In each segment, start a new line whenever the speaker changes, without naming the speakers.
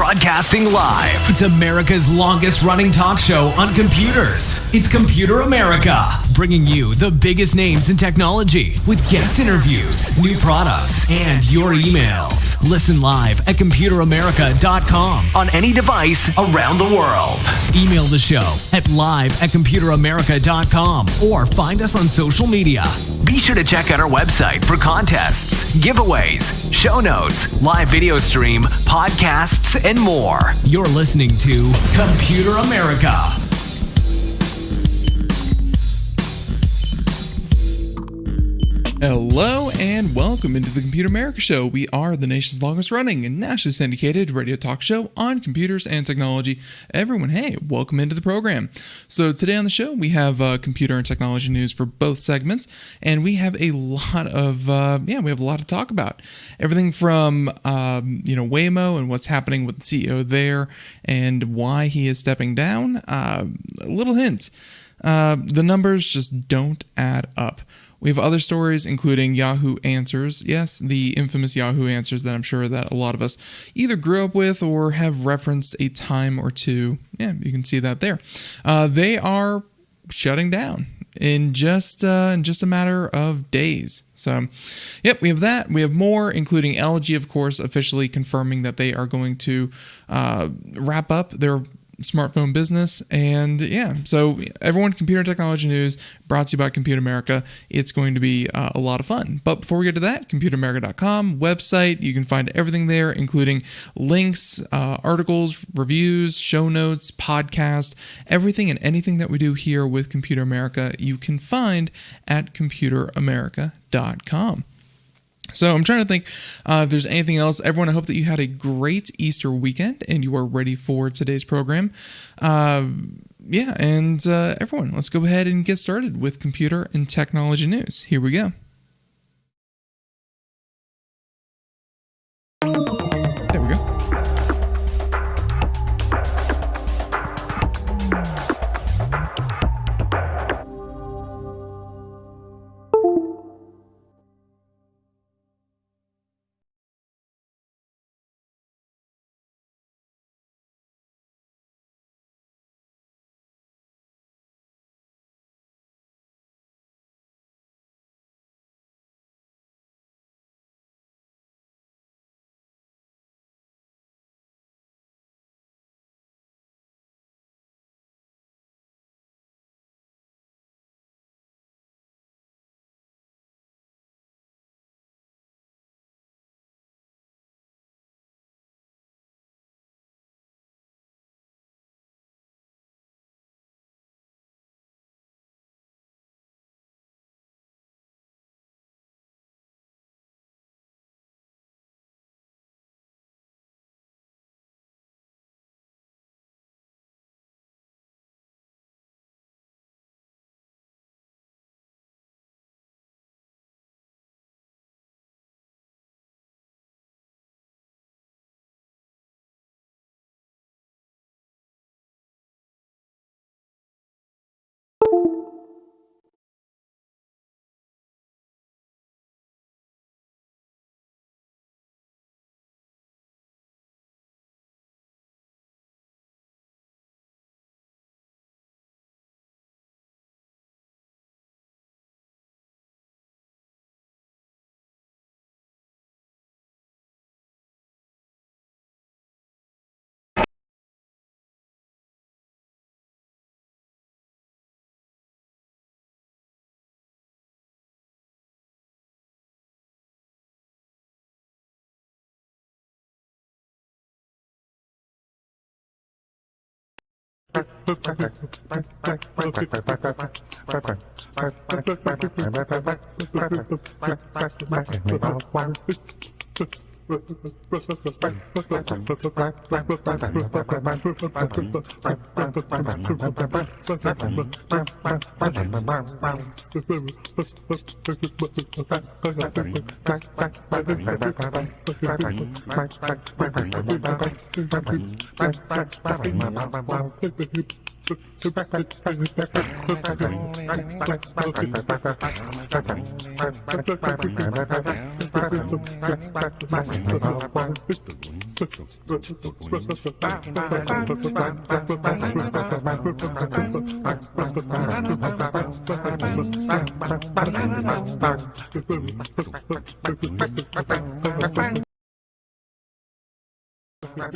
Broadcasting live. It's America's longest running talk show on computers. It's Computer America, bringing you the biggest names in technology with guest interviews, new products, and your emails. Listen live at computeramerica.com on any device around the world. Email the show at live@computeramerica.com or find us on social media. Be sure to check out our website for contests, giveaways, show notes, live video stream, podcasts, and more. You're listening to Computer America.
Hello and welcome into the Computer America Show. We are the nation's longest running and nationally syndicated radio talk show on computers and technology. Everyone, hey, welcome into the program. So today on the show, we have computer and technology news for both segments, and we have a lot of, we have a lot to talk about. Everything from, Waymo and what's happening with the CEO there and why he is stepping down. A little hint, the numbers just don't add up. We have other stories, including Yahoo Answers. Yes, the infamous Yahoo Answers that I'm sure that a lot of us either grew up with or have referenced a time or two. Yeah, you can see that there. They are shutting down in just a matter of days. So, yep, we have that. We have more, including LG, of course, officially confirming that they are going to wrap up their smartphone business. And yeah, so everyone, computer and technology news brought to you by Computer America. It's going to be a lot of fun. But before we get to that, computeramerica.com website, you can find everything there, including links, articles, reviews, show notes, podcast, everything and anything that we do here with Computer America, you can find at computeramerica.com. So I'm trying to think if there's anything else. Everyone, I hope that you had a great Easter weekend and you are ready for today's program. Everyone, let's go ahead and get started with computer and technology news. Here we go. There we go.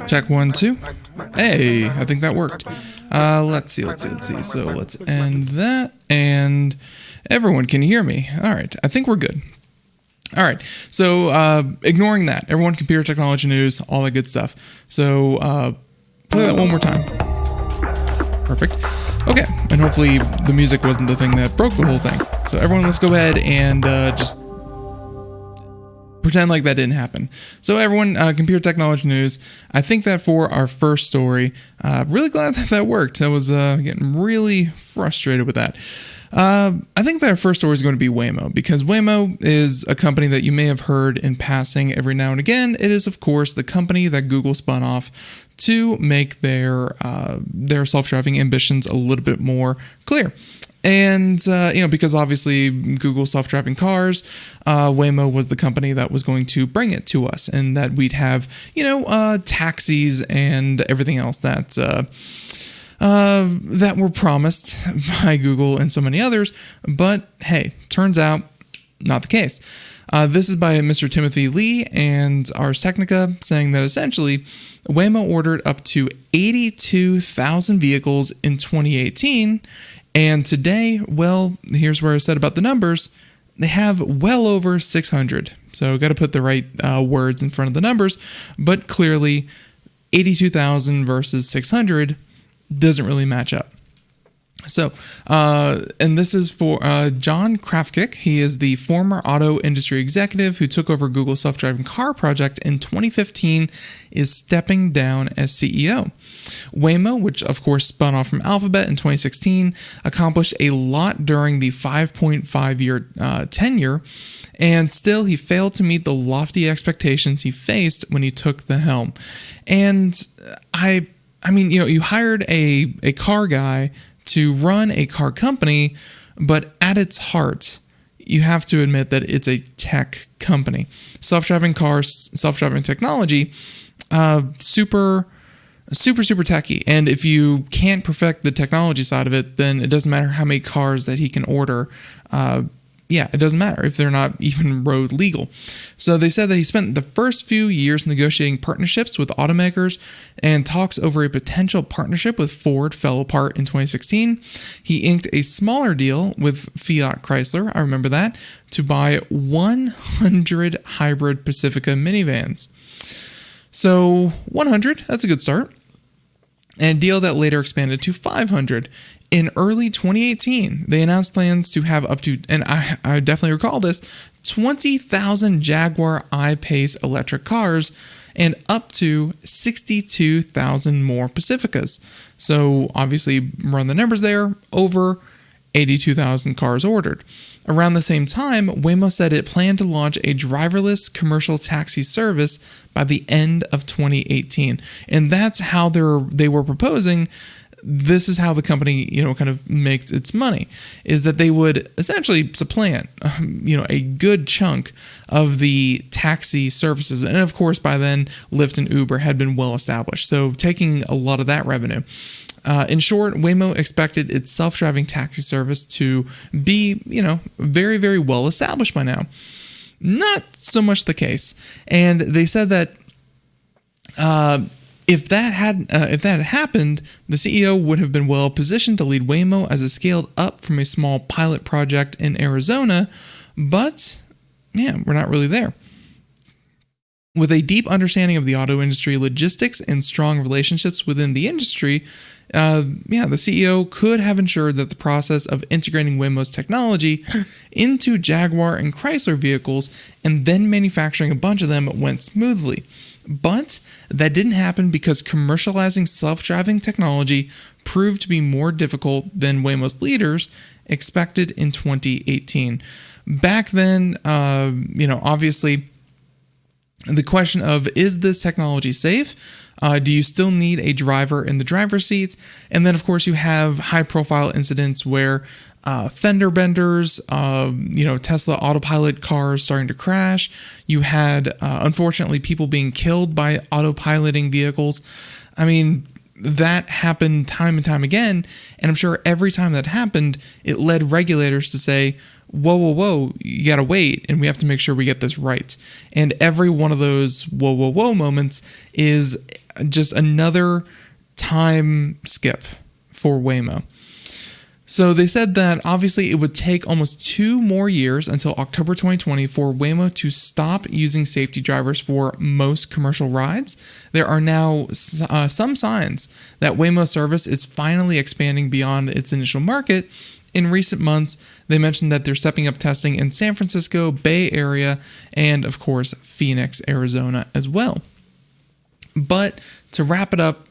Check 1, 2. Hey, I think that worked. Let's see. So let's end that. And everyone, can you hear me? All right, I think we're good. All right, so ignoring that, everyone, computer technology news, all that good stuff. So play that one more time. Perfect. Okay, and hopefully the music wasn't the thing that broke the whole thing. So everyone, let's go ahead and just pretend like that didn't happen. So everyone, computer technology news. I think that for our first story, really glad that worked. I was getting really frustrated with that. I think that our first story is going to be Waymo, because Waymo is a company that you may have heard in passing every now and again. It is, of course, the company that Google spun off to make their self-driving ambitions a little bit more clear. And, because obviously Google self-driving cars, Waymo was the company that was going to bring it to us, and that we'd have, taxis and everything else that were promised by Google and so many others. But hey, turns out not the case. This is by Mr. Timothy Lee and Ars Technica, saying that essentially Waymo ordered up to 82,000 vehicles in 2018. And today, well, here's where I said about the numbers. They have well over 600. So got to put the right words in front of the numbers. But clearly, 82,000 versus 600 doesn't really match up. So, and this is for John Krafcik. He is the former auto industry executive who took over Google's self-driving car project in 2015, is stepping down as CEO. Waymo, which of course spun off from Alphabet in 2016, accomplished a lot during the 5.5-year tenure, and still he failed to meet the lofty expectations he faced when he took the helm. And I mean, you hired a car guy to run a car company, but at its heart, you have to admit that it's a tech company. Self-driving cars, self-driving technology, super techy. And if you can't perfect the technology side of it, then it doesn't matter how many cars that he can order. It doesn't matter if they're not even road legal. So they said that he spent the first few years negotiating partnerships with automakers, and talks over a potential partnership with Ford fell apart in 2016. He inked a smaller deal with Fiat Chrysler, I remember that, to buy 100 hybrid Pacifica minivans. So 100, that's a good start. And a deal that later expanded to 500. In early 2018, they announced plans to have up to, and I definitely recall this, 20,000 Jaguar I-Pace electric cars and up to 62,000 more Pacificas. So obviously, run the numbers there, over 82,000 cars ordered. Around the same time, Waymo said it planned to launch a driverless commercial taxi service by the end of 2018. And that's how they were proposing. This is how the company, kind of makes its money, is that they would essentially supplant, a good chunk of the taxi services. And of course, by then, Lyft and Uber had been well established. So taking a lot of that revenue. In short, Waymo expected its self-driving taxi service to be, very, very well established by now. Not so much the case. And they said that if that had happened, the CEO would have been well positioned to lead Waymo as it scaled up from a small pilot project in Arizona, but we're not really there. With a deep understanding of the auto industry logistics and strong relationships within the industry, the CEO could have ensured that the process of integrating Waymo's technology into Jaguar and Chrysler vehicles and then manufacturing a bunch of them went smoothly. But that didn't happen because commercializing self-driving technology proved to be more difficult than Waymo's leaders expected in 2018. Back then, obviously, the question of, is this technology safe? Do you still need a driver in the driver's seat? And then, of course, you have high-profile incidents where fender benders, Tesla autopilot cars starting to crash. You had, unfortunately, people being killed by autopiloting vehicles. I mean, that happened time and time again, and I'm sure every time that happened, it led regulators to say, whoa, you gotta wait, and we have to make sure we get this right. And every one of those whoa moments is just another time skip for Waymo. So they said that obviously it would take almost 2 more years until October 2020 for Waymo to stop using safety drivers for most commercial rides. There are now some signs that Waymo's service is finally expanding beyond its initial market. In recent months, they mentioned that they're stepping up testing in San Francisco, Bay Area, and of course, Phoenix, Arizona as well. But to wrap it up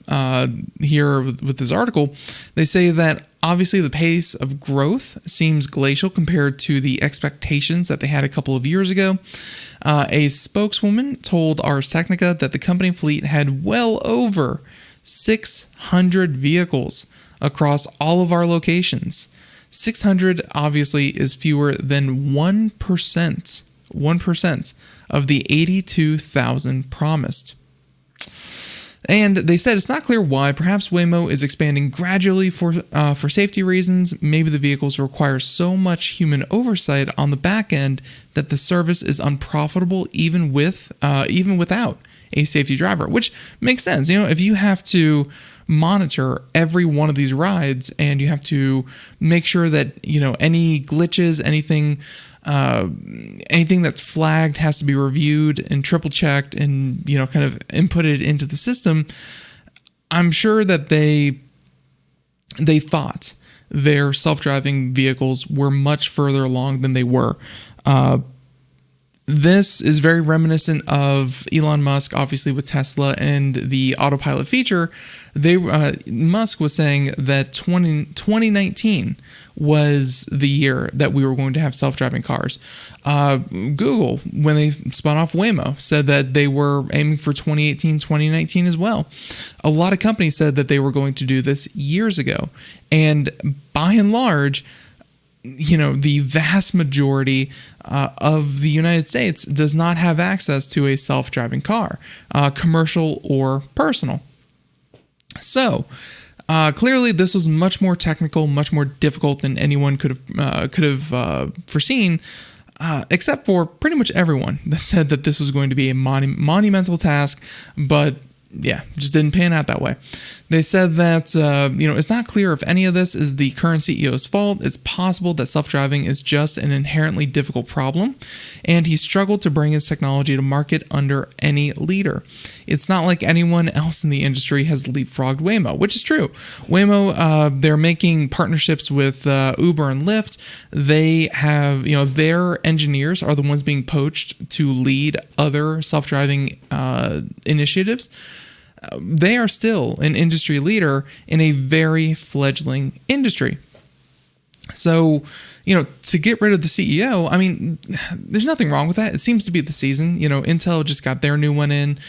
here with this article, they say that obviously the pace of growth seems glacial compared to the expectations that they had a couple of years ago. A spokeswoman told Ars Technica that the company fleet had well over 600 vehicles across all of our locations. 600 obviously is fewer than 1% of the 82,000 promised. And they said it's not clear why. Perhaps Waymo is expanding gradually for safety reasons. Maybe the vehicles require so much human oversight on the back end that the service is unprofitable even without a safety driver, which makes sense. If you have to monitor every one of these rides and you have to make sure that any glitches, anything that's flagged has to be reviewed and triple checked and kind of inputted into the system. I'm sure that they thought their self-driving vehicles were much further along than they were. This is very reminiscent of Elon Musk, obviously with Tesla and the autopilot feature. Musk was saying that 2019 was the year that we were going to have self-driving cars. Google, when they spun off Waymo, said that they were aiming for 2018, 2019 as well. A lot of companies said that they were going to do this years ago. And by and large, the vast majority of the United States does not have access to a self-driving car, commercial or personal. So, clearly, this was much more technical, much more difficult than anyone could have foreseen, except for pretty much everyone that said that this was going to be a monumental task, but yeah, just didn't pan out that way. They said that, it's not clear if any of this is the current CEO's fault. It's possible that self-driving is just an inherently difficult problem, and he struggled to bring his technology to market under any leader. It's not like anyone else in the industry has leapfrogged Waymo, which is true. Waymo, they're making partnerships with Uber and Lyft. They have, their engineers are the ones being poached to lead other self-driving initiatives. They are still an industry leader in a very fledgling industry. So, to get rid of the CEO, I mean, there's nothing wrong with that. It seems to be the season. Intel just got their new one in.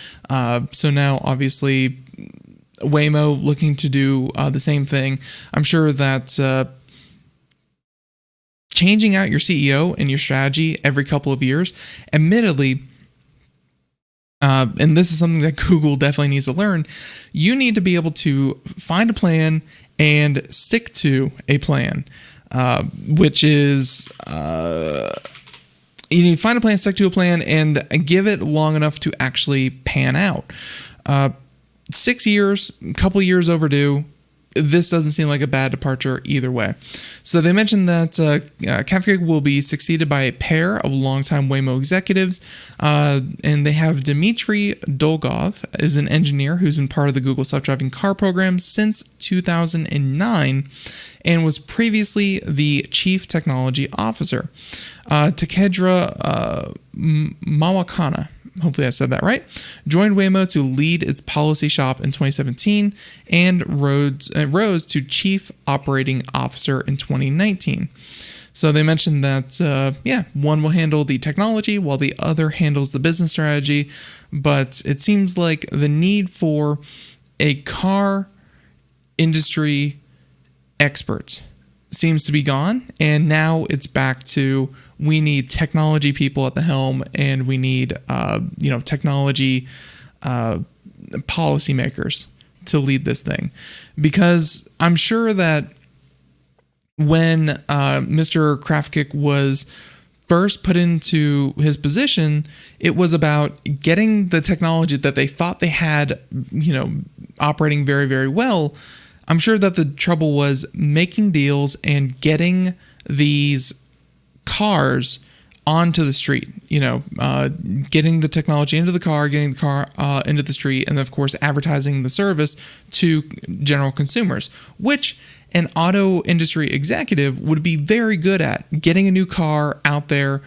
So now, obviously, Waymo looking to do the same thing. I'm sure that changing out your CEO and your strategy every couple of years, admittedly, and this is something that Google definitely needs to learn, you need to be able to find a plan and stick to a plan, which is you need to find a plan, stick to a plan, and give it long enough to actually pan out. 6 years, a couple years overdue. This doesn't seem like a bad departure either way. So they mentioned that Krafcik will be succeeded by a pair of longtime Waymo executives, and they have Dmitry Dolgov as an engineer who's been part of the Google self-driving car program since 2009 and was previously the chief technology officer. Takedra Mawakana, hopefully I said that right, joined Waymo to lead its policy shop in 2017 and rose to chief operating officer in 2019. So they mentioned that, one will handle the technology while the other handles the business strategy. But it seems like the need for a car industry expert seems to be gone. And now it's back to, we need technology people at the helm, and we need, technology policymakers to lead this thing. Because I'm sure that when Mr. Krafcik was first put into his position, it was about getting the technology that they thought they had, operating very, very well. I'm sure that the trouble was making deals and getting these cars onto the street, getting the technology into the car, getting the car into the street, and of course advertising the service to general consumers, which an auto industry executive would be very good at: getting a new car out there,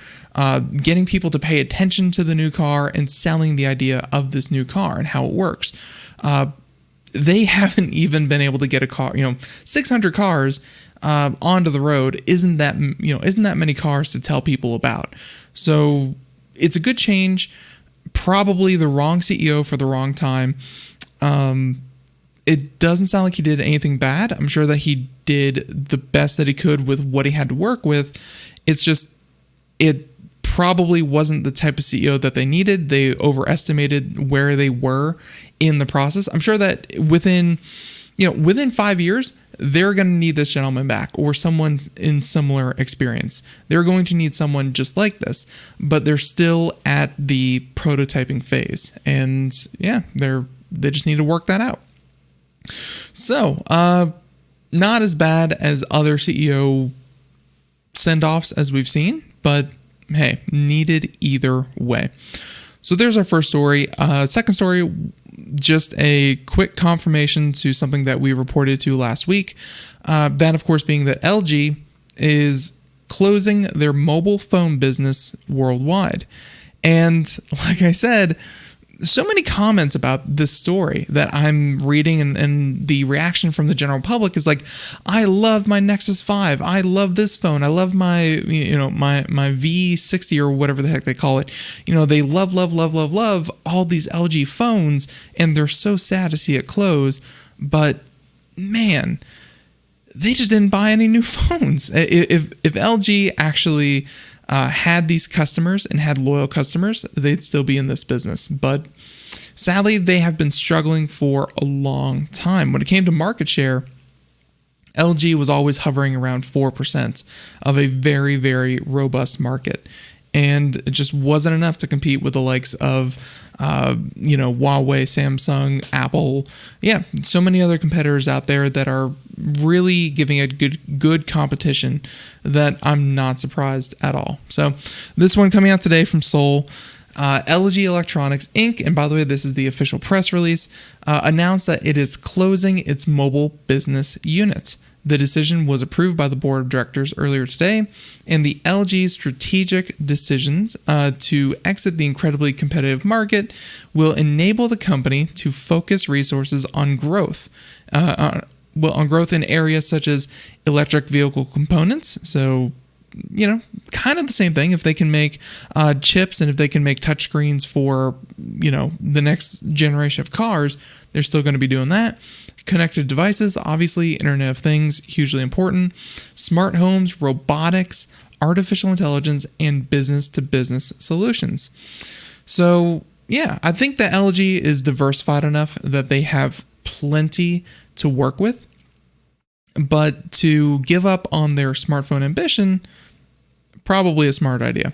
getting people to pay attention to the new car, and selling the idea of this new car and how it works. They haven't even been able to get a car, 600 cars onto the road isn't that many cars to tell people about. So it's a good change. Probably the wrong CEO for the wrong time. It doesn't sound like he did anything bad. I'm sure that he did the best that he could with what he had to work with. It's just, it probably wasn't the type of CEO that they needed. They overestimated where they were in the process. I'm sure that within 5 years, they're going to need this gentleman back, or someone in similar experience. They're going to need someone just like this, but they're still at the prototyping phase. And they just need to work that out. So, not as bad as other CEO send-offs as we've seen, but hey, needed either way. So there's our first story. Second story, just a quick confirmation to something that we reported to last week. That, of course, being that LG is closing their mobile phone business worldwide. And like I said, so many comments about this story that I'm reading, and the reaction from the general public is like, I love my Nexus 5. I love this phone. I love my my V60 or whatever the heck they call it. They love all these LG phones, and they're so sad to see it close. But man, they just didn't buy any new phones. If LG actually had these customers and had loyal customers, they'd still be in this business. But sadly, they have been struggling for a long time. When it came to market share, LG was always hovering around 4% of a very, very robust market. And it just wasn't enough to compete with the likes of, Huawei, Samsung, Apple. Yeah, so many other competitors out there that are really giving it good competition that I'm not surprised at all. So this one coming out today from Seoul. LG Electronics Inc., and by the way, this is the official press release, announced that it is closing its mobile business unit. The decision was approved by the board of directors earlier today, and the LG strategic decisions to exit the incredibly competitive market will enable the company to focus resources on growth. On growth in areas such as electric vehicle components. So, kind of the same thing. If they can make chips, and if they can make touchscreens for, the next generation of cars, they're still going to be doing that. Connected devices, obviously, Internet of Things, hugely important. Smart homes, robotics, artificial intelligence, and business-to-business solutions. So, yeah, I think that LG is diversified enough that they have plenty to work with. But to give up on their smartphone ambition, probably a smart idea.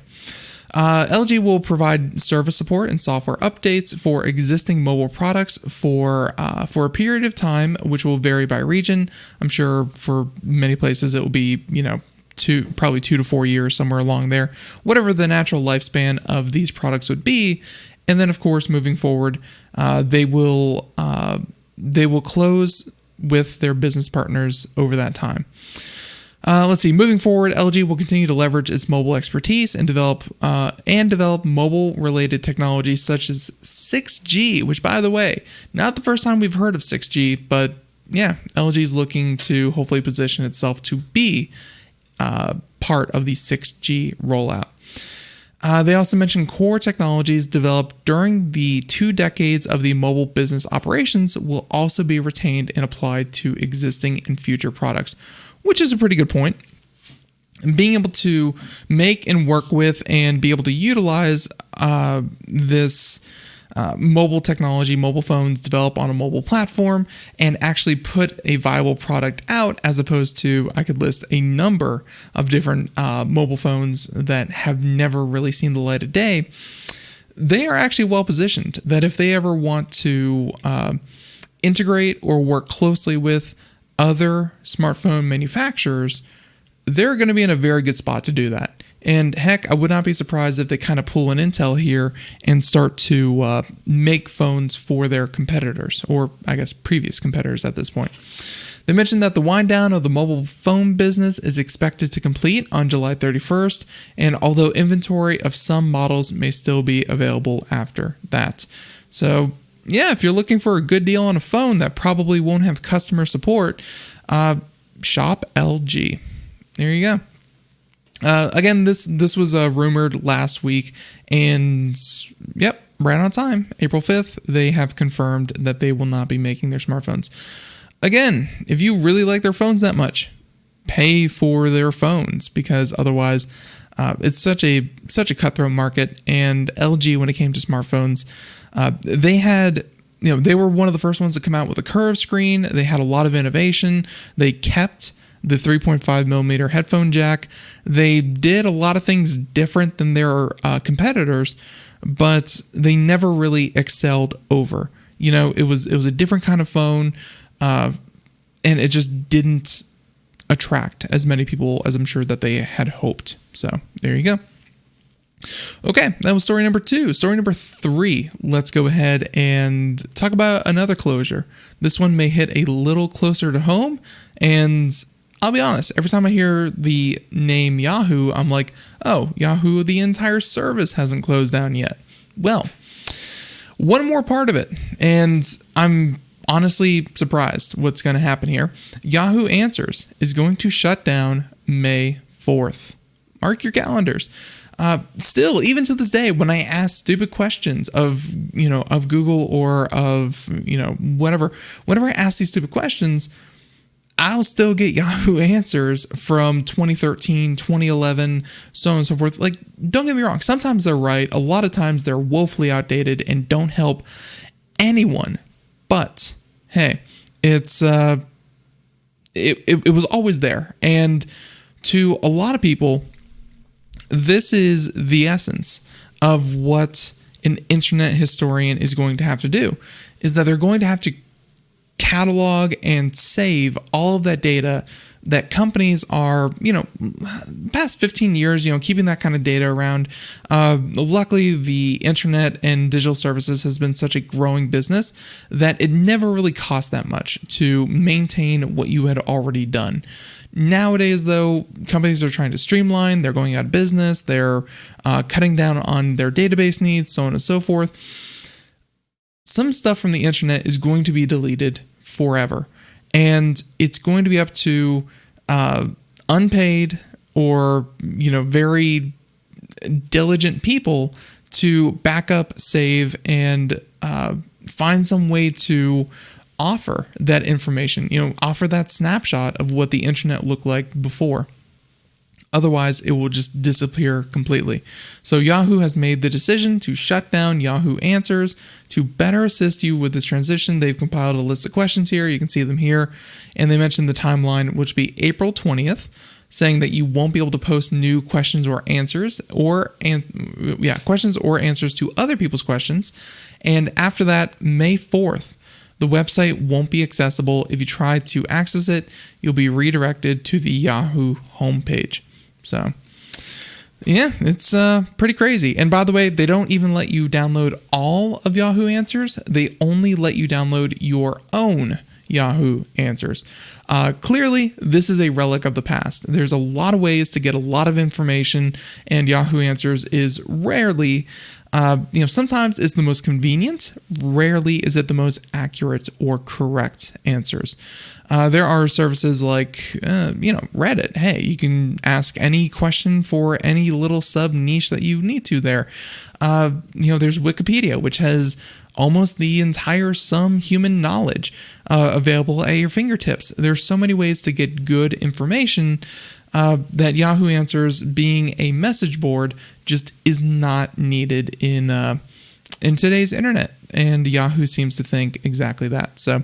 LG will provide service support and software updates for existing mobile products for a period of time, which will vary by region. I'm sure for many places it will be, probably 2 to 4 years, somewhere along there, whatever the natural lifespan of these products would be. And then, of course, moving forward, they will close with their business partners over that time. Let's see. Moving forward, LG will continue to leverage its mobile expertise and develop mobile-related technologies such as 6G, which, by the way, not the first time we've heard of 6G, but yeah, LG is looking to hopefully position itself to be part of the 6G rollout. They also mentioned core technologies developed during the 2 decades of the mobile business operations will also be retained and applied to existing and future products, which is a pretty good point. And being able to make and work with and be able to utilize this mobile technology, mobile phones develop on a mobile platform and actually put a viable product out, as opposed to, I could list a number of different mobile phones that have never really seen the light of day. They are actually well positioned that if they ever want to integrate or work closely with other smartphone manufacturers, they're going to be in a very good spot to do that. And heck, I would not be surprised if they kind of pull an Intel here and start to make phones for their competitors, or I guess previous competitors at this point. They mentioned that the wind down of the mobile phone business is expected to complete on July 31st, and although inventory of some models may still be available after that. So yeah, if you're looking for a good deal on a phone that probably won't have customer support, shop LG. There you go. Again, this was rumored last week, and yep, right on time. April 5th, they have confirmed that they will not be making their smartphones. Again, if you really like their phones that much, pay for their phones, because otherwise, it's such a cutthroat market. And LG, when it came to smartphones, they were one of the first ones to come out with a curved screen. They had a lot of innovation. They kept the 3.5 millimeter headphone jack. They did a lot of things different than their competitors, but they never really excelled over. It was a different kind of phone, and it just didn't attract as many people as I'm sure that they had hoped. So there you go. Okay, that was story number 2. Story number 3, let's go ahead and talk about another closure. This one may hit a little closer to home, and I'll be honest, every time I hear the name Yahoo, I'm like, oh, Yahoo, the entire service hasn't closed down yet. Well, one more part of it, and I'm honestly surprised what's going to happen here. Yahoo Answers is going to shut down May 4th. Mark your calendars. Still, even to this day, when I ask stupid questions of Google or of, whatever, whenever I ask these stupid questions, I'll still get Yahoo Answers from 2013, 2011, so on and so forth. Like, don't get me wrong. Sometimes they're right. A lot of times they're woefully outdated and don't help anyone. But hey, it was always there. And to a lot of people, this is the essence of what an internet historian is going to have to do, is that they're going to have to catalog and save all of that data that companies are, past 15 years, keeping that kind of data around. Luckily, the internet and digital services has been such a growing business that it never really cost that much to maintain what you had already done. Nowadays, though, companies are trying to streamline, they're going out of business, they're cutting down on their database needs, so on and so forth. Some stuff from the internet is going to be deleted forever, and it's going to be up to unpaid or very diligent people to back up, save, and find some way to offer that information, offer that snapshot of what the internet looked like before. Otherwise, it will just disappear completely. So Yahoo has made the decision to shut down Yahoo Answers. To better assist you with this transition, they've compiled a list of questions here. You can see them here. And they mentioned the timeline, which will be April 20th, saying that you won't be able to post new questions or answers, questions or answers to other people's questions. And after that, May 4th, the website won't be accessible. If you try to access it, you'll be redirected to the Yahoo homepage. So, yeah, it's pretty crazy. And by the way, they don't even let you download all of Yahoo Answers. They only let you download your own Yahoo Answers. Clearly, this is a relic of the past. There's a lot of ways to get a lot of information, and Yahoo Answers is rarely Sometimes it's the most convenient. Rarely is it the most accurate or correct answers. There are services like, Reddit. Hey, you can ask any question for any little sub niche that you need to there. There's Wikipedia, which has almost the entire some human knowledge available at your fingertips. There's so many ways to get good information that Yahoo Answers, being a message board, just is not needed in today's internet. And Yahoo seems to think exactly that. So,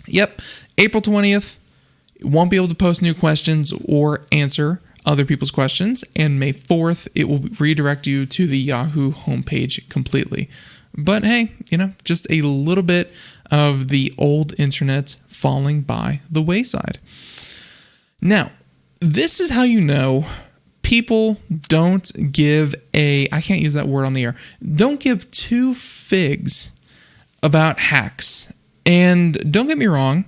yep, April 20th, won't be able to post new questions or answer other people's questions. And May 4th, it will redirect you to the Yahoo homepage completely. But hey, just a little bit of the old internet falling by the wayside. Now, this is how you know people don't give I can't use that word on the air, don't give two figs about hacks. And don't get me wrong,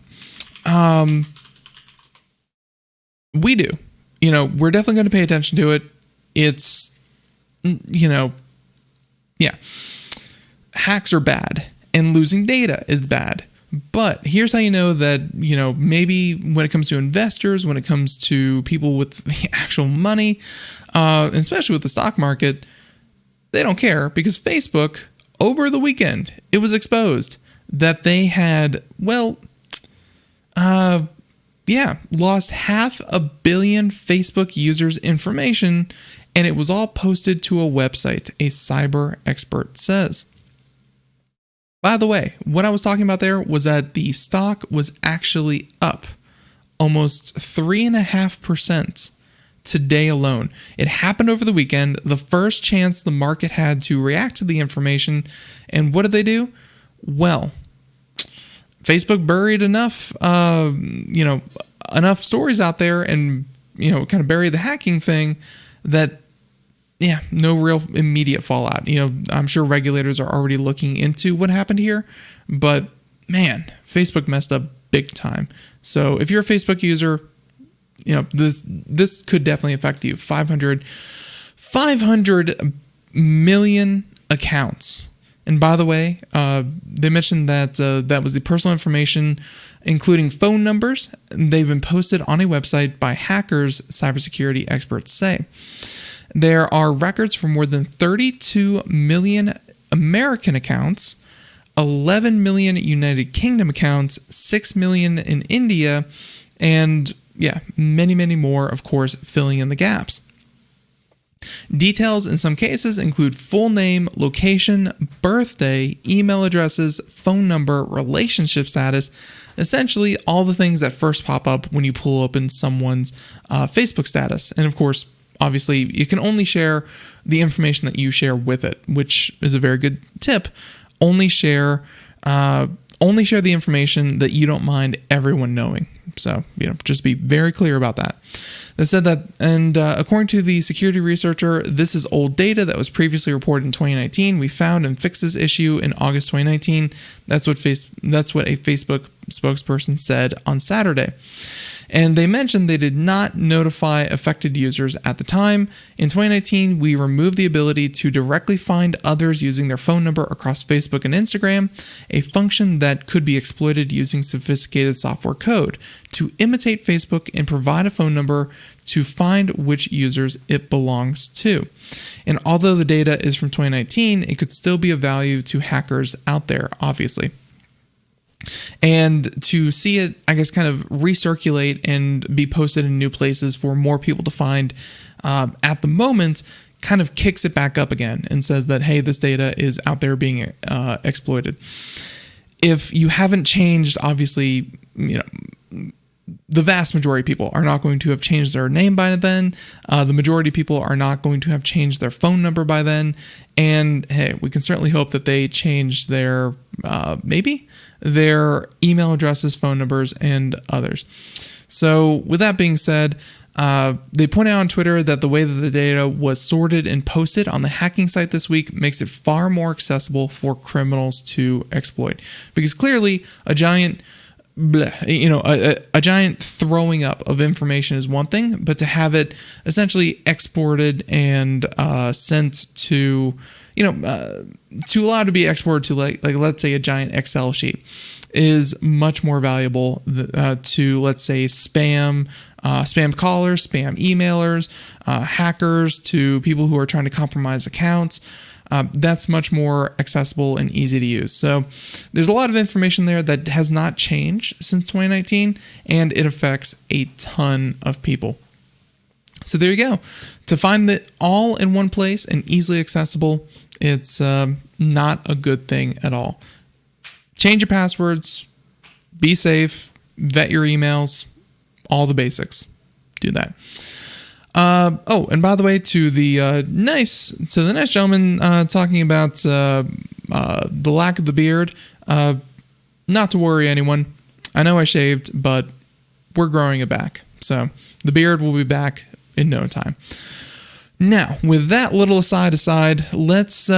we do. We're definitely going to pay attention to it. It's, hacks are bad and losing data is bad. But here's how you know that, maybe when it comes to investors, when it comes to people with the actual money, especially with the stock market, they don't care, because Facebook, over the weekend, it was exposed that they had, lost 500 million Facebook users' information, and it was all posted to a website, a cyber expert says. By the way, what I was talking about there was that the stock was actually up almost 3.5% today alone. It happened over the weekend, the first chance the market had to react to the information. And what did they do? Well, Facebook buried enough stories out there and, kind of buried the hacking thing that, no real immediate fallout. I'm sure regulators are already looking into what happened here, but man, Facebook messed up big time. So if you're a Facebook user, this could definitely affect you. 500 million accounts. And by the way, they mentioned that that was the personal information, including phone numbers. They've been posted on a website by hackers, cybersecurity experts say. There are records for more than 32 million American accounts, 11 million United Kingdom accounts, 6 million in India, and many, many more, of course, filling in the gaps. Details in some cases include full name, location, birthday, email addresses, phone number, relationship status, essentially all the things that first pop up when you pull open someone's Facebook status. And of course, obviously, you can only share the information that you share with it, which is a very good tip. Only share the information that you don't mind everyone knowing. So, just be very clear about that. They said that, and according to the security researcher, this is old data that was previously reported in 2019. We found and fixed this issue in August 2019. That's what a Facebook spokesperson said on Saturday. And they mentioned they did not notify affected users at the time. In 2019, we removed the ability to directly find others using their phone number across Facebook and Instagram, a function that could be exploited using sophisticated software code to imitate Facebook and provide a phone number to find which users it belongs to. And although the data is from 2019, it could still be of value to hackers out there, obviously. And to see it, I guess, kind of recirculate and be posted in new places for more people to find at the moment kind of kicks it back up again and says that, hey, this data is out there being exploited. If you haven't changed, obviously, the vast majority of people are not going to have changed their name by then. The majority of people are not going to have changed their phone number by then. And hey, we can certainly hope that they change their their email addresses, phone numbers, and others. So with that being said, they point out on Twitter that the way that the data was sorted and posted on the hacking site this week makes it far more accessible for criminals to exploit. Because clearly a giant throwing up of information is one thing, but to have it essentially exported and sent to, to allow to be exported to like let's say a giant Excel sheet is much more valuable to, let's say, spam callers, spam emailers, hackers, to people who are trying to compromise accounts. That's much more accessible and easy to use. So there's a lot of information there that has not changed since 2019, and it affects a ton of people. So there you go. To find that all in one place and easily accessible, it's not a good thing at all. Change your passwords, be safe, vet your emails, all the basics. Do that. And by the way, to the nice gentleman talking about the lack of the beard, not to worry anyone. I know I shaved, but we're growing it back. So the beard will be back in no time. Now, with that little aside, let's...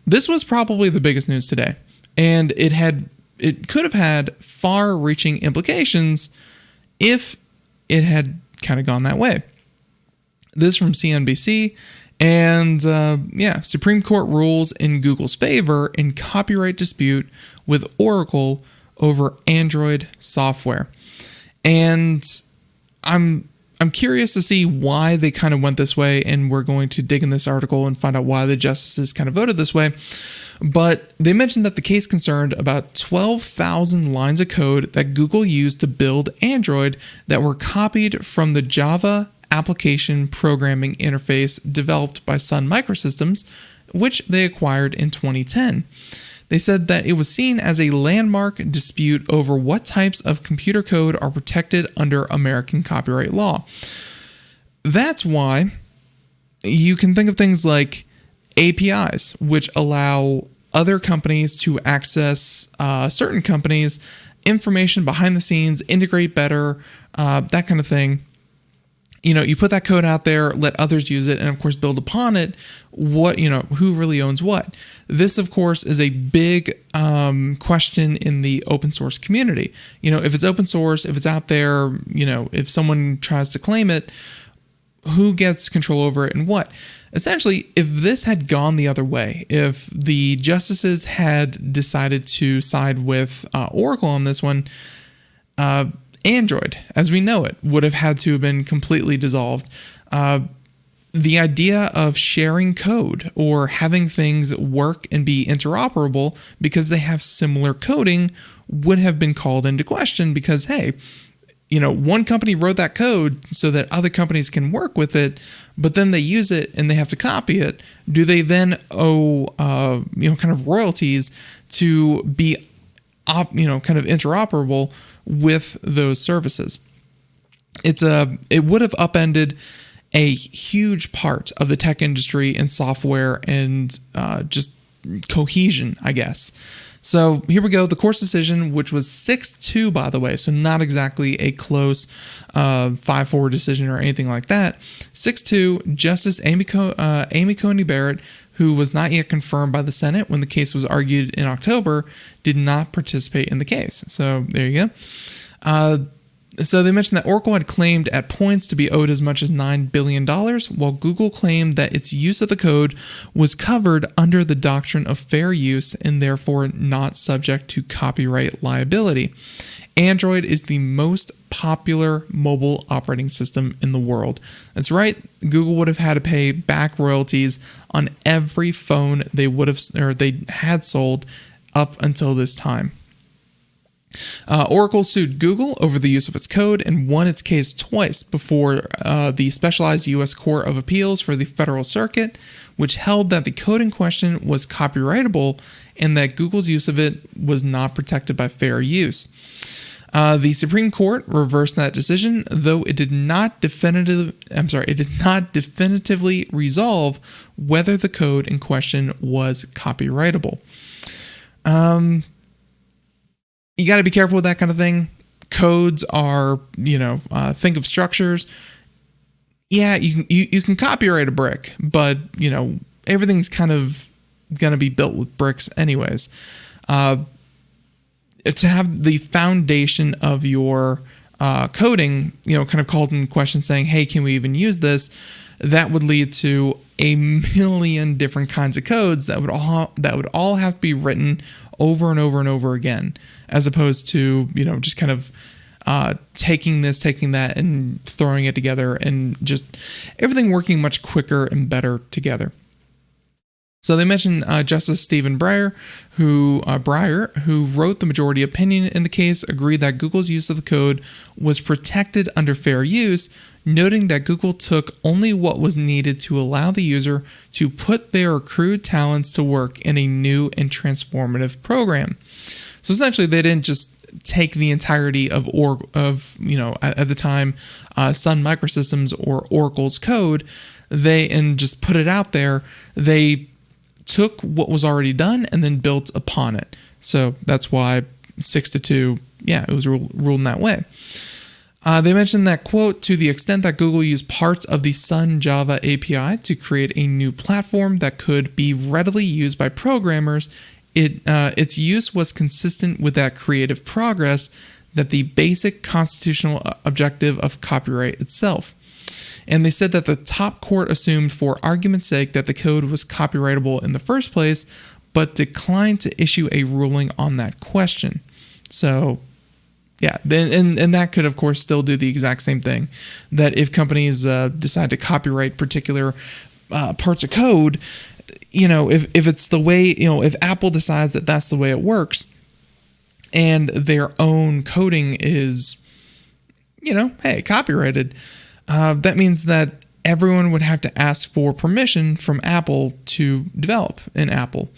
This was probably the biggest news today, and it could have had far-reaching implications if it had kind of gone that way. This from CNBC, and Supreme Court rules in Google's favor in copyright dispute with Oracle over Android software. And I'm curious to see why they kind of went this way, and we're going to dig in this article and find out why the justices kind of voted this way. But they mentioned that the case concerned about 12,000 lines of code that Google used to build Android that were copied from the Java application programming interface developed by Sun Microsystems, which they acquired in 2010. They said that it was seen as a landmark dispute over what types of computer code are protected under American copyright law. That's why you can think of things like APIs, which allow other companies to access certain companies' information behind the scenes, integrate better, that kind of thing. You put that code out there, let others use it, and of course build upon it who really owns what. This, of course, is a big question in the open source community. If it's open source, if it's out there, if someone tries to claim it, who gets control over it and what? Essentially, if this had gone the other way, if the justices had decided to side with Oracle on this one, Android, as we know it, would have had to have been completely dissolved. The idea of sharing code or having things work and be interoperable because they have similar coding would have been called into question because, hey, one company wrote that code so that other companies can work with it, but then they use it and they have to copy it. Do they then owe, kind of royalties to be, kind of interoperable with those services? It would have upended a huge part of the tech industry and software and just cohesion, I guess. So here we go. The court's decision, which was 6-2, by the way, so not exactly a close 5-4 decision or anything like that. 6-2, Justice Amy Coney Barrett, who was not yet confirmed by the Senate when the case was argued in October, did not participate in the case. So there you go. So they mentioned that Oracle had claimed at points to be owed as much as $9 billion, while Google claimed that its use of the code was covered under the doctrine of fair use and therefore not subject to copyright liability. Android is the most popular mobile operating system in the world. That's right, Google would have had to pay back royalties on every phone they had sold up until this time. Oracle sued Google over the use of its code and won its case twice before the specialized U.S. Court of Appeals for the Federal Circuit, which held that the code in question was copyrightable and that Google's use of it was not protected by fair use. The Supreme Court reversed that decision, though it did not definitively resolve whether the code in question was copyrightable. You got to be careful with that kind of thing. Codes are, think of structures. Yeah, you can copyright a brick, but, everything's kind of going to be built with bricks anyways. To have the foundation of your coding, kind of called in question saying, hey, can we even use this? That would lead to a million different kinds of codes that would all have to be written over and over and over again, as opposed to, just kind of taking that and throwing it together and just everything working much quicker and better together. So they mentioned Justice Stephen Breyer, who wrote the majority opinion in the case, agreed that Google's use of the code was protected under fair use, noting that Google took only what was needed to allow the user to put their accrued talents to work in a new and transformative program. So essentially, they didn't just take the entirety of at the time Sun Microsystems or Oracle's code, and just put it out there. They took what was already done and then built upon it. So that's why 6-2, it was ruled in that way. They mentioned that, quote, to the extent that Google used parts of the Sun Java API to create a new platform that could be readily used by programmers, its use was consistent with that creative progress, that the basic constitutional objective of copyright itself. And they said that the top court assumed for argument's sake that the code was copyrightable in the first place, but declined to issue a ruling on that question. So, and that could, of course, still do the exact same thing. That if companies decide to copyright particular parts of code, if it's the way, if Apple decides that that's the way it works, and their own coding is, copyrighted, that means that everyone would have to ask for permission from Apple to develop in Apple,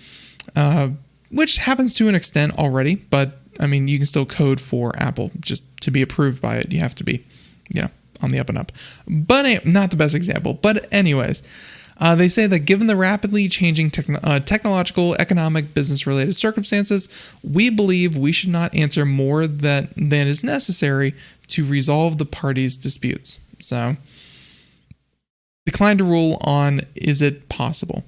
which happens to an extent already, but you can still code for Apple. Just to be approved by it, you have to be, on the up and up. But not the best example. But anyways, they say that given the rapidly changing technological, economic, business-related circumstances, we believe we should not answer more than is necessary to resolve the parties' disputes. So, declined to rule on is it possible.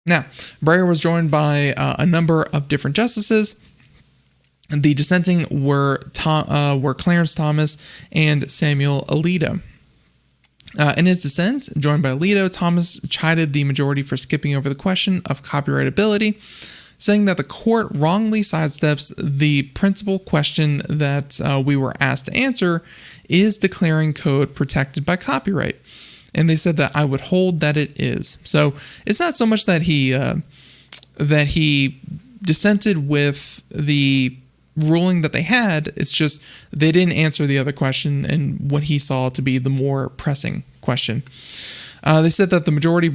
Now, Breyer was joined by a number of different justices. The dissenting were Clarence Thomas and Samuel Alito. In his dissent, joined by Alito, Thomas chided the majority for skipping over the question of copyrightability, saying that the court wrongly sidesteps the principal question that we were asked to answer, is declaring code protected by copyright? And they said that I would hold that it is. So it's not so much that he dissented with the ruling that they had, it's just they didn't answer the other question and what he saw to be the more pressing question. They said that the majority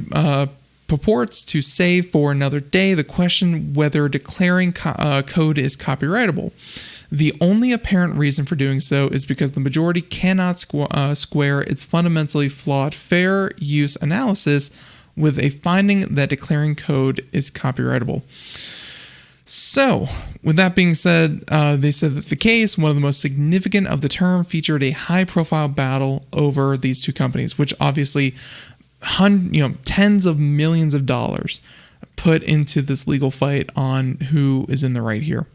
purports to save for another day the question whether declaring code is copyrightable. The only apparent reason for doing so is because the majority cannot square its fundamentally flawed fair use analysis with a finding that declaring code is copyrightable. So, with that being said, they said that the case, one of the most significant of the term, featured a high-profile battle over these two companies, which obviously tens of millions of dollars put into this legal fight on who is in the right here.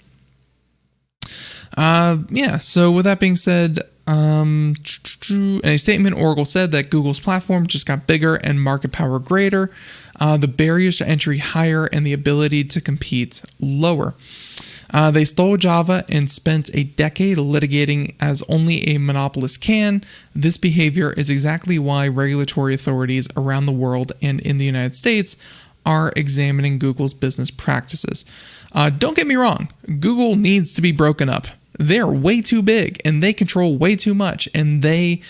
So with that being said, in a statement, Oracle said that Google's platform just got bigger and market power greater, the barriers to entry higher, and the ability to compete lower. They stole Java and spent a decade litigating as only a monopolist can. This behavior is exactly why regulatory authorities around the world and in the United States are examining Google's business practices. Don't get me wrong, Google needs to be broken up. They're way too big and they control way too much, and they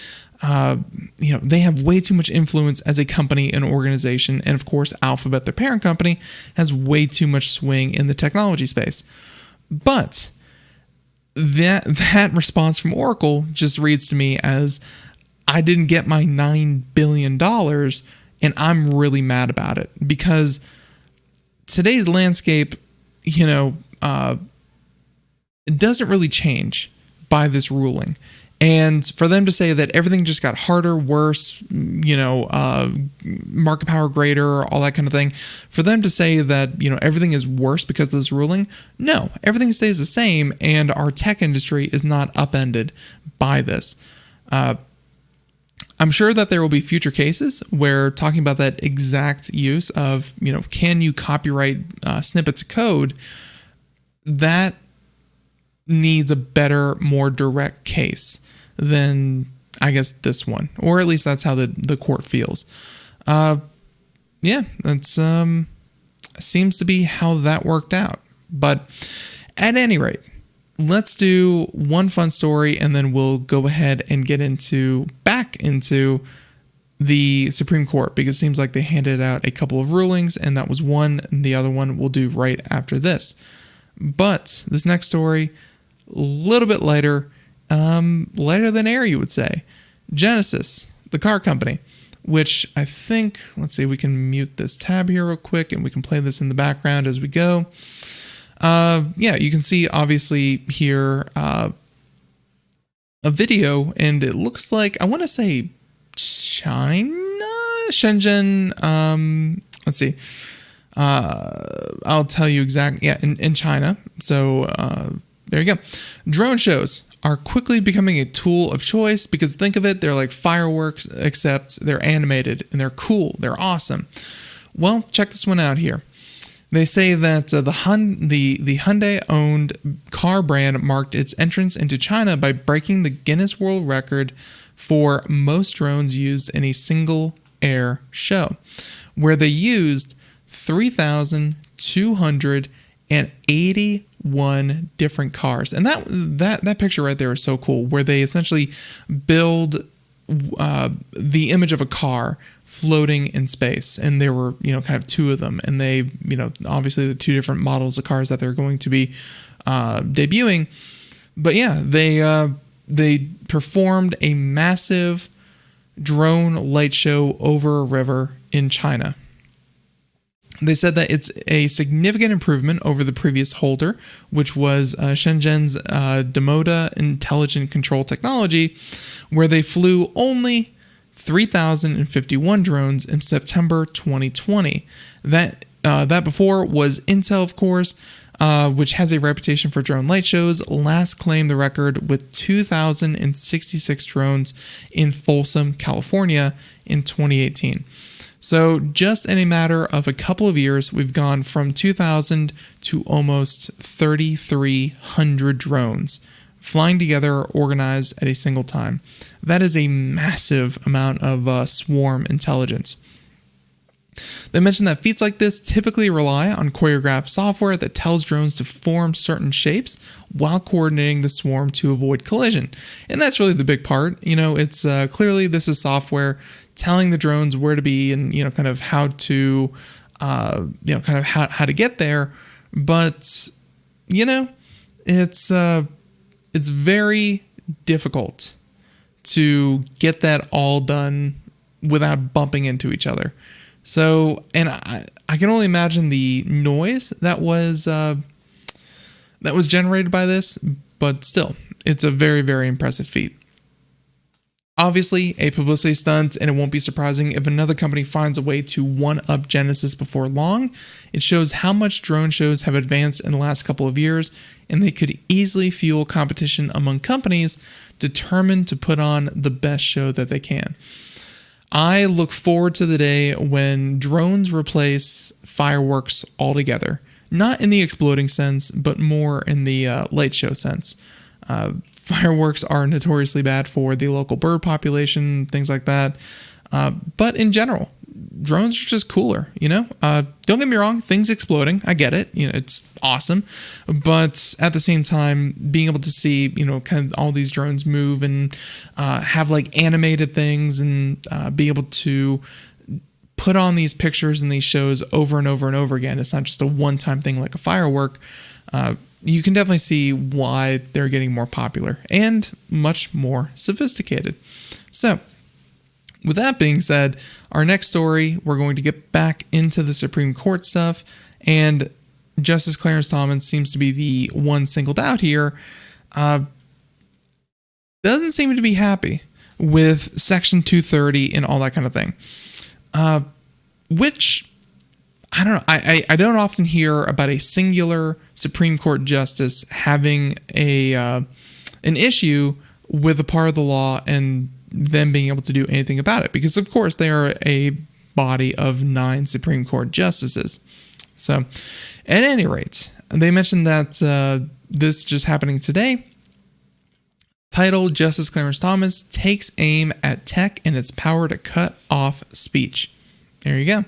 have way too much influence as a company and organization. And of course, Alphabet, their parent company, has way too much swing in the technology space. But that response from Oracle just reads to me as, I didn't get my $9 billion and I'm really mad about it, because today's landscape, it doesn't really change by this ruling. And for them to say that everything just got harder, worse, market power greater, all that kind of thing, for them to say that, everything is worse because of this ruling, no, everything stays the same, and our tech industry is not upended by this. I'm sure that there will be future cases where talking about that exact use of, can you copyright snippets of code, that needs a better, more direct case than, I guess, this one. Or at least that's how the court feels. That's seems to be how that worked out. But at any rate, let's do one fun story, and then we'll go ahead and get back into the Supreme Court, because it seems like they handed out a couple of rulings, and that was one, and the other one we'll do right after this. But this next story, a little bit lighter than air, you would say. Genesis, the car company, which I think, let's see, we can mute this tab here real quick, and we can play this in the background as we go. You can see obviously here a video, and it looks like, I want to say China, Shenzhen. Let's see. I'll tell you exactly. Yeah, in China. So there you go. Drone shows are quickly becoming a tool of choice, because think of it, they're like fireworks, except they're animated and they're cool. They're awesome. Well, check this one out here. They say that the Hyundai-owned car brand marked its entrance into China by breaking the Guinness World Record for most drones used in a single air show, where they used 3,281 different cars. And that picture right there is so cool, where they essentially build the image of a car floating in space, and there were kind of two of them, and they obviously the two different models of cars that they're going to be debuting. But yeah, they performed a massive drone light show over a river in China. They said that it's a significant improvement over the previous holder, which was Shenzhen's Demoda Intelligent Control Technology, where they flew only 3,051 drones in September 2020. That before was Intel, of course, which has a reputation for drone light shows, last claimed the record with 2,066 drones in Folsom, California in 2018. So just in a matter of a couple of years, we've gone from 2,000 to almost 3,300 drones flying together or organized at a single time. That is a massive amount of swarm intelligence. They mentioned that feats like this typically rely on choreographed software that tells drones to form certain shapes while coordinating the swarm to avoid collision. And that's really the big part. It's clearly this is software telling the drones where to be, and kind of how to how to get there. But it's very difficult to get that all done without bumping into each other. So, and I can only imagine the noise that was generated by this, but still, it's a very, very impressive feat. Obviously, a publicity stunt, and it won't be surprising if another company finds a way to one-up Genesis before long. It shows how much drone shows have advanced in the last couple of years, and they could easily fuel competition among companies determined to put on the best show that they can. I look forward to the day when drones replace fireworks altogether. Not in the exploding sense, but more in the light show sense. Fireworks are notoriously bad for the local bird population, things like that. But in general, drones are just cooler, Don't get me wrong, things exploding, I get it. It's awesome. But at the same time, being able to see, kind of all these drones move and have like animated things, and be able to put on these pictures and these shows over and over and over again. It's not just a one-time thing like a firework. You can definitely see why they're getting more popular and much more sophisticated. So, with that being said, our next story, we're going to get back into the Supreme Court stuff, and Justice Clarence Thomas seems to be the one singled out here. doesn't seem to be happy with Section 230 and all that kind of thing, which I don't know. I don't often hear about a singular Supreme Court justice having an issue with a part of the law and them being able to do anything about it, because of course they are a body of 9 Supreme Court justices. So at any rate, they mentioned that this just happening today. Title: Justice Clarence Thomas takes aim at tech and its power to cut off speech. There you go.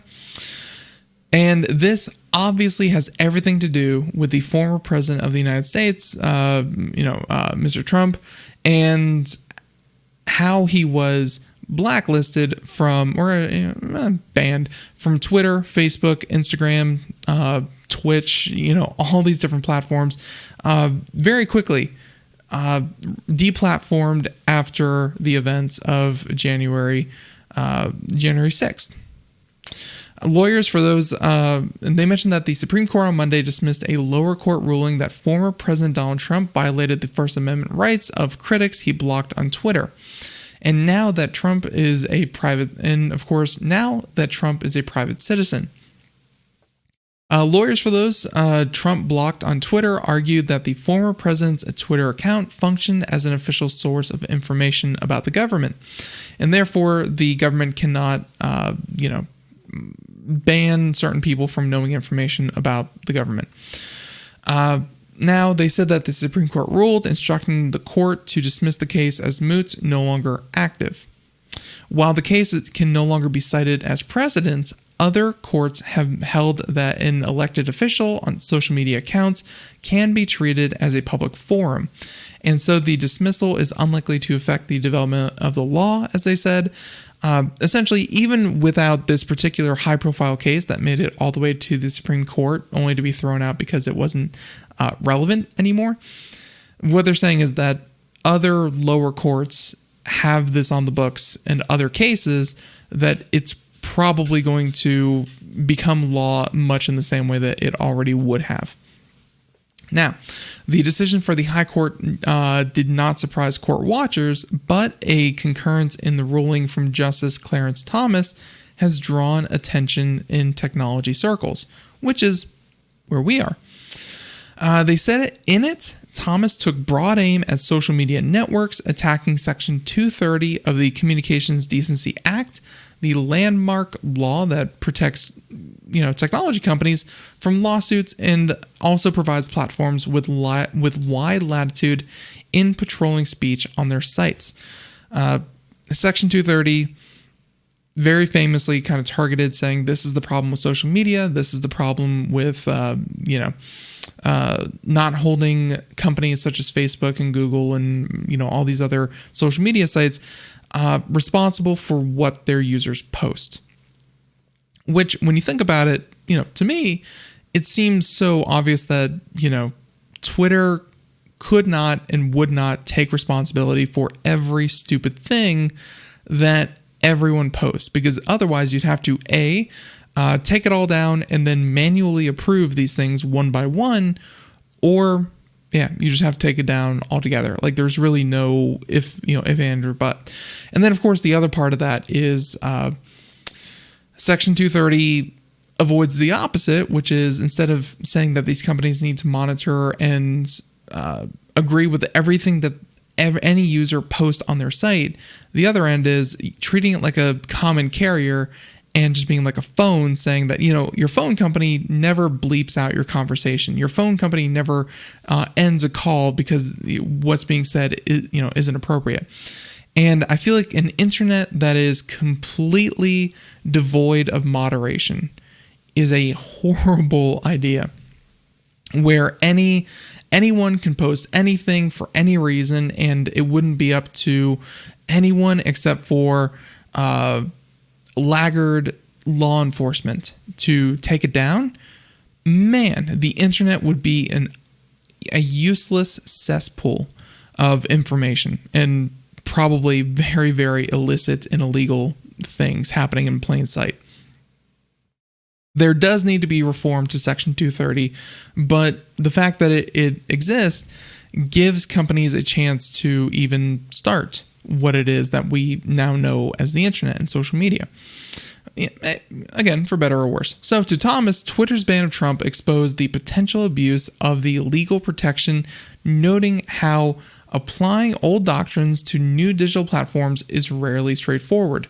And this obviously has everything to do with the former president of the United States, Mr. Trump, and how he was blacklisted from, or banned from Twitter, Facebook, Instagram, Twitch, all these different platforms, very quickly, deplatformed after the events of January 6th. Lawyers for those, and they mentioned that the Supreme Court on Monday dismissed a lower court ruling that former President Donald Trump violated the First Amendment rights of critics he blocked on Twitter. And now that Trump is a private citizen. Lawyers for those Trump blocked on Twitter argued that the former president's Twitter account functioned as an official source of information about the government, and therefore the government cannot, ban certain people from knowing information about the government. Now, they said that the Supreme Court ruled, instructing the court to dismiss the case as moot, no longer active. While the case can no longer be cited as precedent, other courts have held that an elected official on social media accounts can be treated as a public forum. And so the dismissal is unlikely to affect the development of the law, as they said. Essentially, even without this particular high-profile case that made it all the way to the Supreme Court, only to be thrown out because it wasn't relevant anymore, what they're saying is that other lower courts have this on the books and other cases that it's probably going to become law much in the same way that it already would have. Now, the decision for the High Court did not surprise court watchers, but a concurrence in the ruling from Justice Clarence Thomas has drawn attention in technology circles, which is where we are. They said in it, Thomas took broad aim at social media networks, attacking Section 230 of the Communications Decency Act, the landmark law that protects technology companies from lawsuits and also provides platforms with wide latitude in patrolling speech on their sites. Section 230 very famously kind of targeted, saying this is the problem with social media, this is the problem with not holding companies such as Facebook and Google and all these other social media sites responsible for what their users post. Which, when you think about it, to me, it seems so obvious that, Twitter could not and would not take responsibility for every stupid thing that everyone posts, because otherwise you'd have to take it all down and then manually approve these things one by one, or you just have to take it down altogether. Like, there's really no if and or but. And then of course the other part of that is Section 230 avoids the opposite, which is, instead of saying that these companies need to monitor and agree with everything that any user posts on their site, the other end is treating it like a common carrier and just being like a phone, saying that, your phone company never bleeps out your conversation. Your phone company never ends a call because what's being said isn't appropriate. And I feel like an internet that is completely devoid of moderation is a horrible idea, where anyone can post anything for any reason, and it wouldn't be up to anyone except for laggard law enforcement to take it down. Man, the internet would be a useless cesspool of information and probably very, very illicit and illegal things happening in plain sight. There does need to be reform to Section 230, but the fact that it exists gives companies a chance to even start start what it is that we now know as the internet and social media. Again, for better or worse. So to Thomas, Twitter's ban of Trump exposed the potential abuse of the legal protection, noting how applying old doctrines to new digital platforms is rarely straightforward.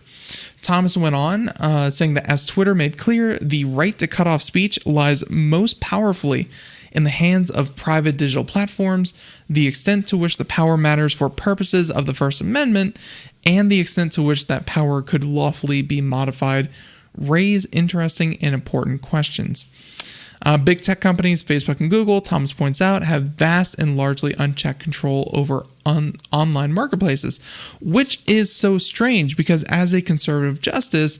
Thomas went on, saying that as Twitter made clear, the right to cut off speech lies most powerfully in the hands of private digital platforms. The extent to which the power matters for purposes of the First Amendment and the extent to which that power could lawfully be modified raise interesting and important questions. Big tech companies, Facebook and Google, Thomas points out, have vast and largely unchecked control over online marketplaces, which is so strange because as a conservative justice,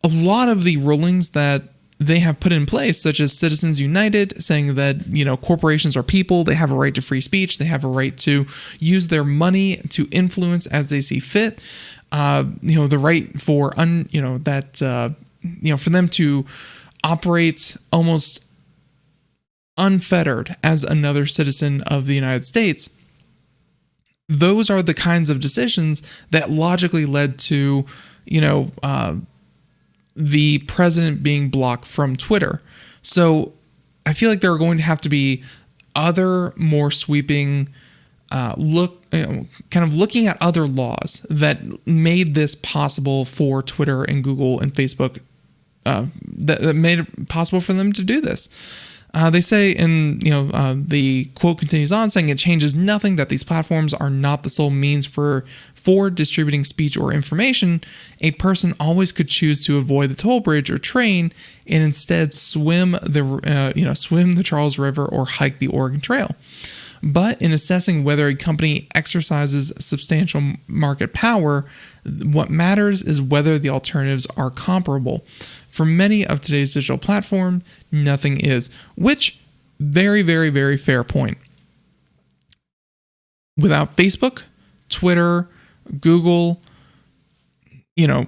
a lot of the rulings that they have put in place, such as Citizens United, saying that, corporations are people, they have a right to free speech, they have a right to use their money to influence as they see fit. The right for for them to operate almost unfettered as another citizen of the United States. Those are the kinds of decisions that logically led to, the president being blocked from Twitter. So I feel like there are going to have to be other more sweeping looking at other laws that made this possible for Twitter and Google and Facebook, that made it possible for them to do this. They say, the quote continues on saying it changes nothing that these platforms are not the sole means for distributing speech or information. A person always could choose to avoid the toll bridge or train and instead swim the Charles River or hike the Oregon Trail. But in assessing whether a company exercises substantial market power, what matters is whether the alternatives are comparable. For many of today's digital platforms, nothing is, which very, very, very fair point. Without Facebook, Twitter, Google,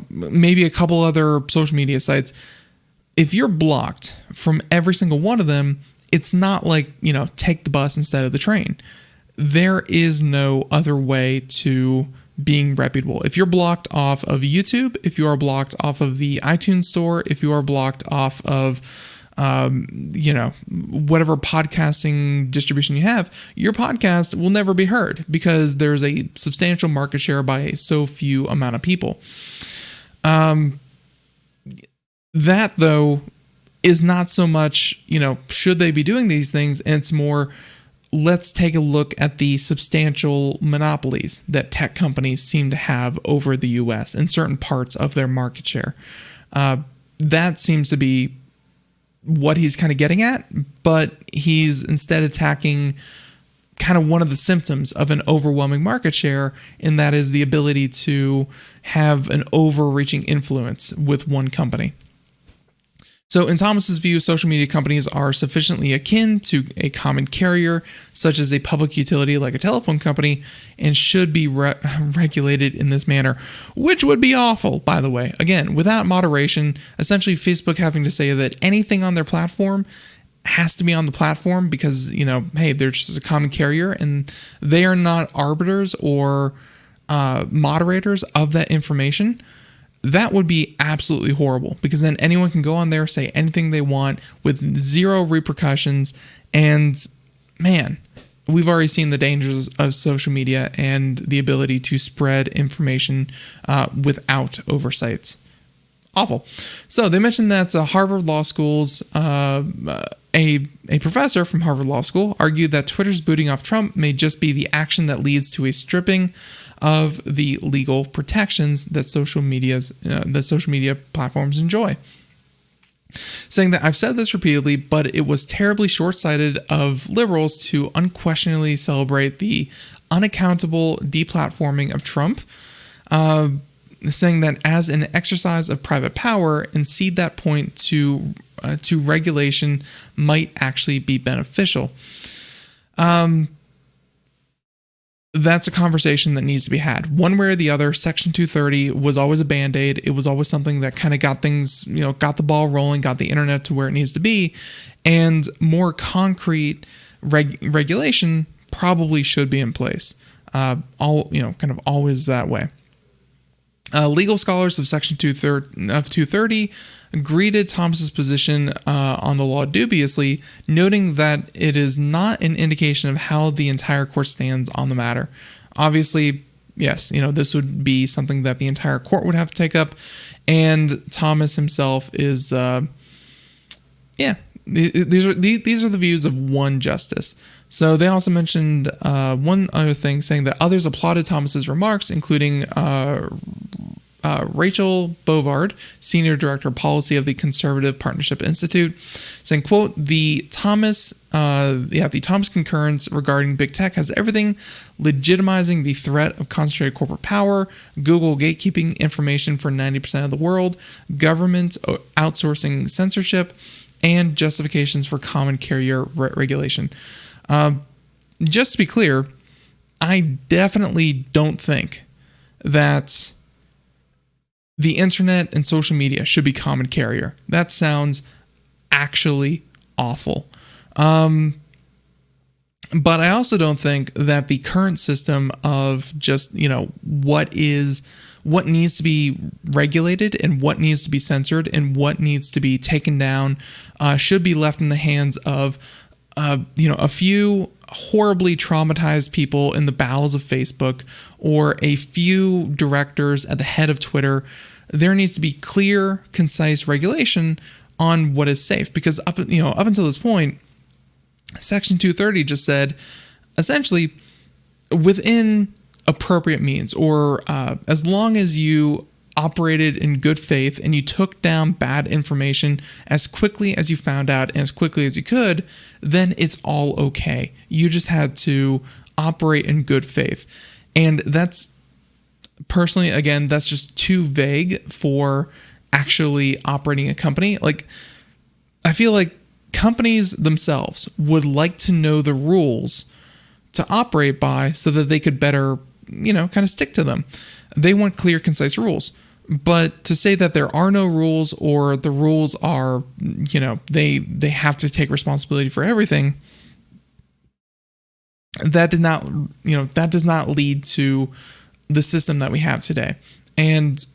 maybe a couple other social media sites, if you're blocked from every single one of them, it's not like, take the bus instead of the train. There is no other way to being reputable. If you're blocked off of YouTube, if you are blocked off of the iTunes store, if you are blocked off of, whatever podcasting distribution you have, your podcast will never be heard because there's a substantial market share by so few amount of people. That, though, is not so much, should they be doing these things? And it's more, let's take a look at the substantial monopolies that tech companies seem to have over the U.S. and certain parts of their market share. That seems to be what he's kind of getting at, but he's instead attacking kind of one of the symptoms of an overwhelming market share, and that is the ability to have an overreaching influence with one company. So in Thomas's view, social media companies are sufficiently akin to a common carrier, such as a public utility like a telephone company, and should be regulated in this manner, which would be awful, by the way. Again, without moderation, essentially Facebook having to say that anything on their platform has to be on the platform because, hey, they're just a common carrier and they are not arbiters or moderators of that information. That would be absolutely horrible because then anyone can go on there, say anything they want with zero repercussions. And man, we've already seen the dangers of social media and the ability to spread information without oversights. Awful. So they mentioned that Harvard Law School's a professor from Harvard Law School argued that Twitter's booting off Trump may just be the action that leads to a stripping of the legal protections that social media platforms enjoy. Saying that I've said this repeatedly, but it was terribly short-sighted of liberals to unquestionably celebrate the unaccountable deplatforming of Trump, saying that as an exercise of private power and cede that point to regulation might actually be beneficial. That's a conversation that needs to be had. One way or the other, Section 230 was always a Band-Aid. It was always something that kind of got things, got the ball rolling, got the internet to where it needs to be. And more concrete regulation probably should be in place. kind of always that way. Legal scholars of Section 230 greeted Thomas's position on the law dubiously, noting that it is not an indication of how the entire court stands on the matter. Obviously, yes, this would be something that the entire court would have to take up, and Thomas himself is, these are the views of one justice. So they also mentioned one other thing, saying that others applauded Thomas's remarks, including Rachel Bovard, Senior Director of Policy of the Conservative Partnership Institute, saying, quote, the Thomas concurrence regarding big tech has everything legitimizing the threat of concentrated corporate power, Google gatekeeping information for 90% of the world, government outsourcing censorship, and justifications for common carrier regulation. Just to be clear, I definitely don't think that the internet and social media should be common carrier. That sounds actually awful. But I also don't think that the current system of just, what needs to be regulated and what needs to be censored and what needs to be taken down should be left in the hands of, a few horribly traumatized people in the bowels of Facebook or a few directors at the head of Twitter. There needs to be clear, concise regulation on what is safe, because up until this point, Section 230 just said, essentially, within appropriate means, or as long as you operated in good faith and you took down bad information as quickly as you found out and as quickly as you could, then it's all okay. You just had to operate in good faith. And that's, personally, again, that's just too vague for actually operating a company. Like, I feel like companies themselves would like to know the rules to operate by so that they could better, kind of stick to them. They want clear, concise rules. But to say that there are no rules, or the rules are, they have to take responsibility for everything, that does not lead to the system that we have today. And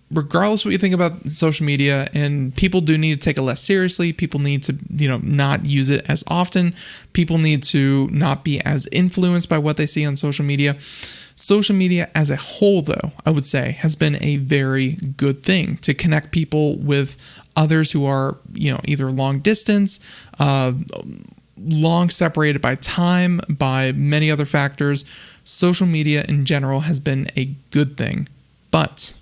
regardless of what you think about social media, and people do need to take it less seriously, people need to, not use it as often, people need to not be as influenced by what they see on social media. Social media as a whole, though, I would say, has been a very good thing to connect people with others who are, either long distance, long separated by time, by many other factors. Social media in general has been a good thing, but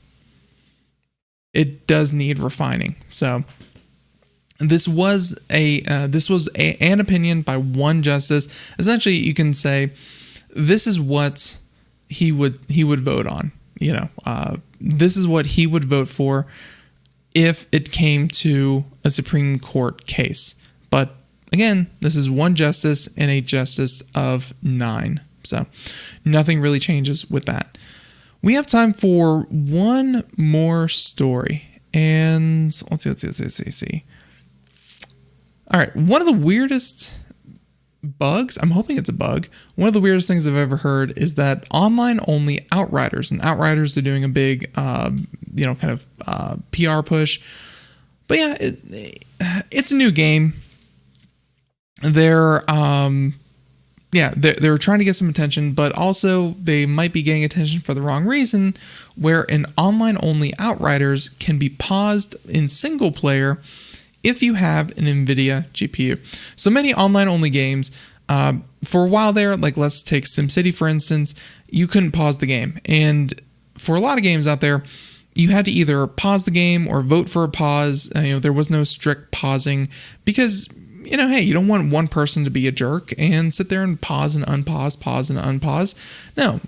it does need refining. So this was an opinion by one justice. Essentially, you can say this is what he would vote on. This is what he would vote for if it came to a Supreme Court case. But again, this is one justice and a justice of 9. So nothing really changes with that. We have time for one more story. And let's see. All right. One of the weirdest bugs, I'm hoping it's a bug, one of the weirdest things I've ever heard is that online-only Outriders, and Outriders, they're doing a big, PR push. But yeah, it's a new game. They're trying to get some attention, but also they might be getting attention for the wrong reason, where an online-only Outriders can be paused in single player if you have an Nvidia GPU. So many online-only games, for a while there, like let's take SimCity for instance, you couldn't pause the game. And for a lot of games out there, you had to either pause the game or vote for a pause. There was no strict pausing because, hey, you don't want one person to be a jerk and sit there and pause and unpause, pause and unpause. No,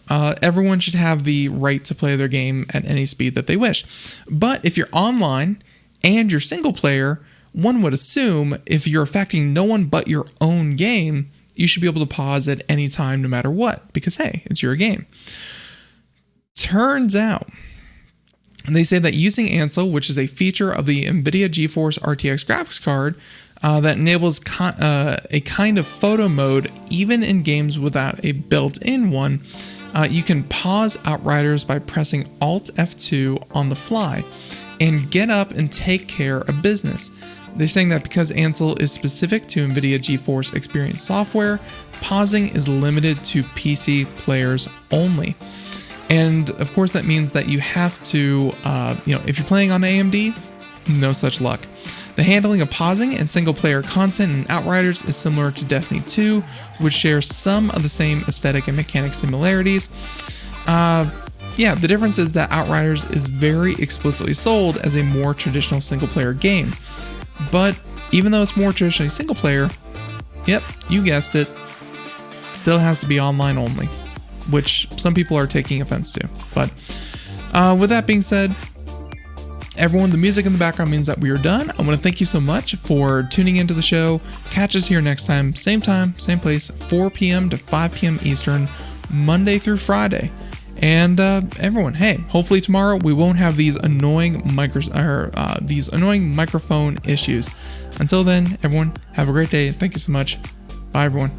everyone should have the right to play their game at any speed that they wish. But if you're online and you're single player, one would assume if you're affecting no one but your own game, you should be able to pause at any time no matter what, because hey, it's your game. Turns out, they say that using Ansel, which is a feature of the Nvidia GeForce RTX graphics card that enables a kind of photo mode even in games without a built-in one, you can pause Outriders by pressing Alt F2 on the fly and get up and take care of business. They're saying that because Ansel is specific to Nvidia GeForce Experience software, pausing is limited to PC players only. And of course that means that you have to, if you're playing on AMD, no such luck. The handling of pausing and single player content in Outriders is similar to Destiny 2, which shares some of the same aesthetic and mechanic similarities. The difference is that Outriders is very explicitly sold as a more traditional single player game. But even though it's more traditionally single player, yep, you guessed it, still has to be online only, which some people are taking offense to. But with that being said, everyone, the music in the background means that we are done. I want to thank you so much for tuning into the show. Catch us here next time, same place, 4 p.m. to 5 p.m. Eastern, Monday through Friday. And everyone, hey, hopefully tomorrow we won't have these annoying microphone issues. Until then, everyone, have a great day. Thank you so much. Bye, everyone.